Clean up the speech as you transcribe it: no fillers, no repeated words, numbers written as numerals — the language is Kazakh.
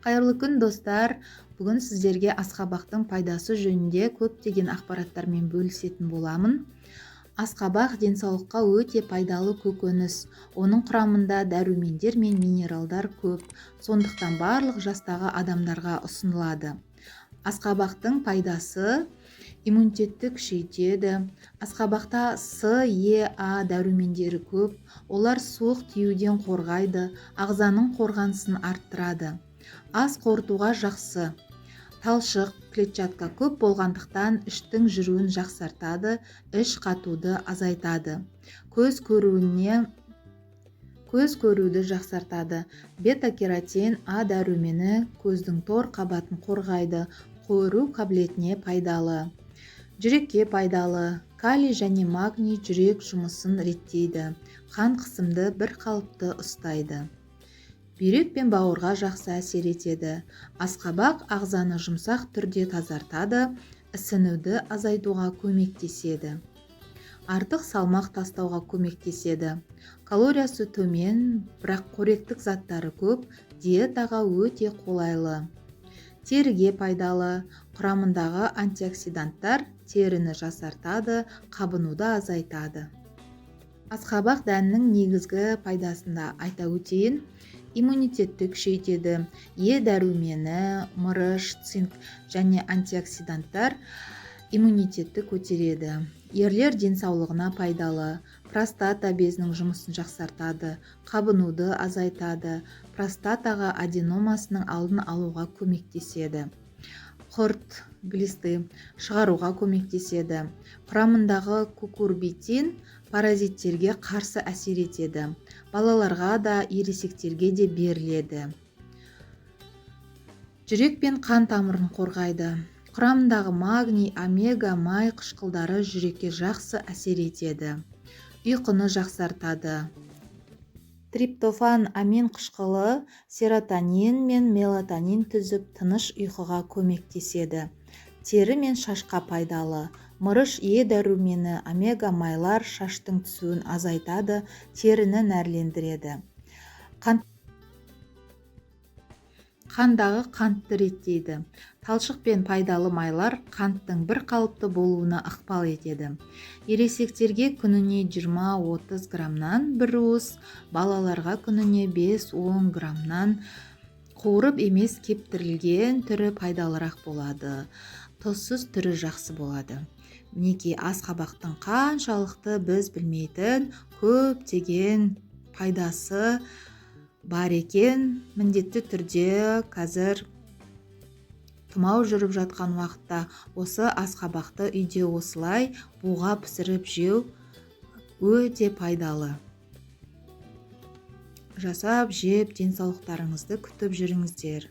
Қайырлы күн достар. Бүгін сіздерге асқабақтың пайдасы жөнінде көптеген ақпараттармен бөлісетін боламын. Асқабақ денсаулыққа өте пайдалы көкөніс. Оның құрамында дәрумендер мен минералдар көп. Сондықтан барлық жастағы адамдарға ұсынылады. Асқабақтың пайдасы: иммунитетті күшейтеді. Асқабақта С, Е, А дәрумендері көп. Олар суық тиюден қорғайды, ағзаның қорғанысын арттырады. Ас қорытуға жақсы. Талшық, клетчатка көп болғандықтан іштің жүруін жақсартады, іш қатуды азайтады. Көз көруді жақсартады. Бета-кератин А дәрумені көздің тор қабатын қорғайды, көру қабілетіне пайдалы. Жүрекке пайдалы. Калий және магний жүрек жұмысын реттейді. Қан қысымды бір қалыпты ұстайды. Бүйрек пен бауырға жақсы әсер етеді. Асқабақ ағзаны жұмсақ түрде тазартады, ісінуді азайтуға көмектеседі. Артық салмақ тастауға көмектеседі. Калориясы төмен, бірақ қоректік заттары көп, диетаға өте қолайлы. Теріге пайдалы. Құрамындағы антиоксиданттар теріні жасартады, қабынуды азайтады. Асқабақ дәнінің негізгі пайдасында айта өтейін. Иммунитетті күшейтеді. Е дәрумені, мырыш, цинк және антиоксиданттар иммунитетті көтереді. Ерлер денсаулығына пайдалы. Простата безінің жұмысын жақсартады, қабынуды азайтады. Простатаға аденомасының алдын алуға көмектеседі. Құрт, глисты шығаруға көмектеседі. Құрамындағы кукурбитин паразиттерге қарсы әсер етеді. Балаларға да, ересектерге де беріледі. Жүрек пен қан тамырын қорғайды. Құрамындағы магний, омега май қышқылдары жүрекке жақсы әсер етеді. Ұйқыны жақсартады. Триптофан амин қышқылы серотонин мен мелатонин түзіп тыныш ұйқыға көмектеседі. Тері мен шашқа пайдалы. Мырыш Е дәрумені, омега майлар шаштың түсуін азайтады, теріні нәрлендіреді. Қандағы қантты реттейді. Талшық пен пайдалы майлар қанттың бір қалыпты болуына ықпал етеді. Ересектерге күніне 20-30 граммнан бір уыс, балаларға күніне 5-10 граммнан, қуырып емес кептірілген түрі пайдалырақ болады. Тұзсыз түрі жақсы болады. Мінекей асқабақтың қаншалықты біз білмейтін көптеген пайдасы бар екен. Міндетті түрде қазір тұмау жүріп жатқан уақытта осы асқабақты үйде осылай буға пісіріп жеу өте пайдалы. Жасап жеп денсаулықтарыңызды күтіп жүріңіздер.